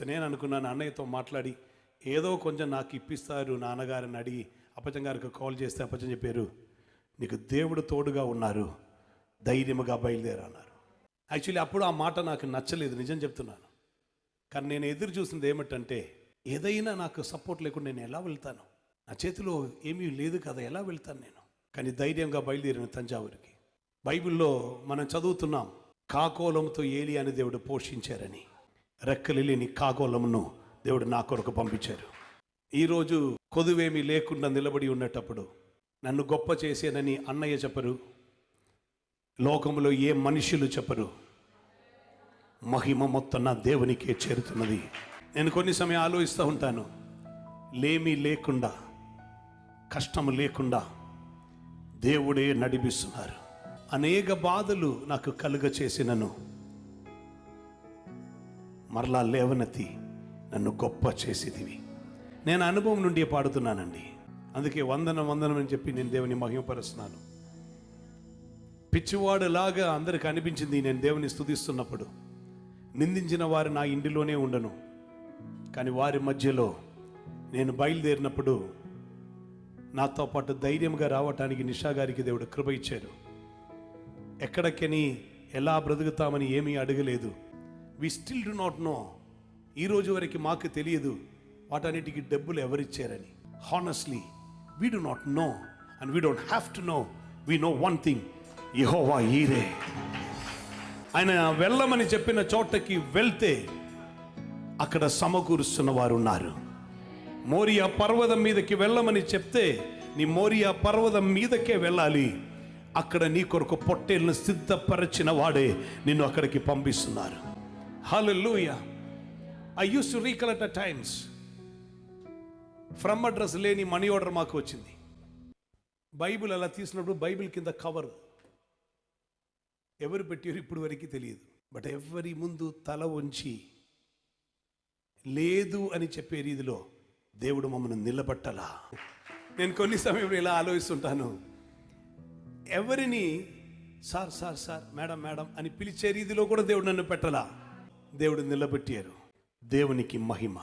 నేను అనుకున్నాను అన్నయ్యతో మాట్లాడి ఏదో కొంచెం నాకు ఇప్పిస్తారు నాన్నగారిని అడిగి అప్పచ్చం గారికి కాల్ చేస్తే అప్పచ్చం చెప్పారు, నీకు దేవుడు తోడుగా ఉన్నారు, ధైర్యముగా బయలుదేరన్నారు. యాక్చువల్లీ అప్పుడు ఆ మాట నాకు నచ్చలేదు, నిజం చెప్తున్నాను. కానీ నేను ఎదురు చూసింది ఏమిటంటే, ఏదైనా నాకు సపోర్ట్ లేకుండా నేను ఎలా వెళ్తాను? నా చేతిలో ఏమీ లేదు కదా, ఎలా వెళ్తాను నేను? కానీ ధైర్యంగా బయలుదేరిన తంజావూరుకి. బైబిల్లో మనం చదువుతున్నాం, కాకోలంతో ఏలి అని దేవుడు పోషించారని. రెక్కలు లేని కాకోలమును దేవుడు నా కొరకు పంపించారు. ఈరోజు కొదువేమీ లేకుండా నిలబడి ఉన్నటప్పుడు నన్ను గొప్ప చేసేనని అన్నయ్య చెప్పరు, లోకంలో ఏ మనుషులు చెప్పరు. మహిమ మొత్తం నా దేవునికే చేరుతున్నది. నేను కొన్ని సమయం ఆలోచిస్తూ ఉంటాను, లేమీ లేకుండా, కష్టము లేకుండా దేవుడే నడిపిస్తున్నారు. అనేక బాధలు నాకు కలుగ చేసినను మరలా లేవనెత్తి నన్ను గొప్ప చేసేదివి. నేను అనుభవం నుండి పాడుతున్నానండి. అందుకే వందనం అని చెప్పి నేను దేవుని మహిమపరుస్తున్నాను. పిచ్చివాడులాగా అందరికి అనిపించింది నేను దేవుని స్తుతిస్తున్నప్పుడు. నిందించిన వారు నా ఇంటిలోనే ఉండను, కానీ వారి మధ్యలో నేను బయలుదేరినప్పుడు నాతో పాటు ధైర్యంగా రావటానికి నిషా గారికి దేవుడు కృప ఇచ్చారు. ఎక్కడికని ఎలా బ్రతుకుతామని ఏమీ అడగలేదు. We still do not know. ఈరోజు వరకు మాకు తెలియదు వాటన్నిటికీ డబ్బులు ఎవరిచ్చారని. Honestly we do not know and we don't have to know. We know one thing, Jehovah Jireh. ఆయన వెళ్ళమని చెప్పిన చోటకి వెళ్తే అక్కడ సమకూరుస్తున్న వారు ఉన్నారు. మోరియా పర్వతం మీదకి వెళ్ళమని చెప్తే నీ మోరియా పర్వతం మీదకే వెళ్ళాలి. అక్కడ నీ కొరకు పొట్టేళ్ళను సిద్ధపరిచిన వాడే నిన్ను అక్కడికి పంపిస్తున్నారు. Hallelujah. I use to recollect at times. From address లేని మనీ ఆర్డర్ మాకు వచ్చింది. బైబిల్ అలా తీసినప్పుడు బైబిల్ కింద కవర్ ఎవరు పెట్టారు ఇప్పుడు వరకు తెలియదు. బట్ ఎవరి ముందు తల ఉంచి లేదు అని చెప్పే రీతిలో దేవుడు మమ్మల్ని నిలబట్టలా. నేను కొన్ని సమయంలో ఇలా ఆలోచిస్తుంటాను, ఎవరిని sir sir sir madam madam అని పిలిచే రీతిలో కూడా దేవుడు నన్ను పెట్టలా. దేవుడు నిలబెట్టారు. దేవునికి మహిమ.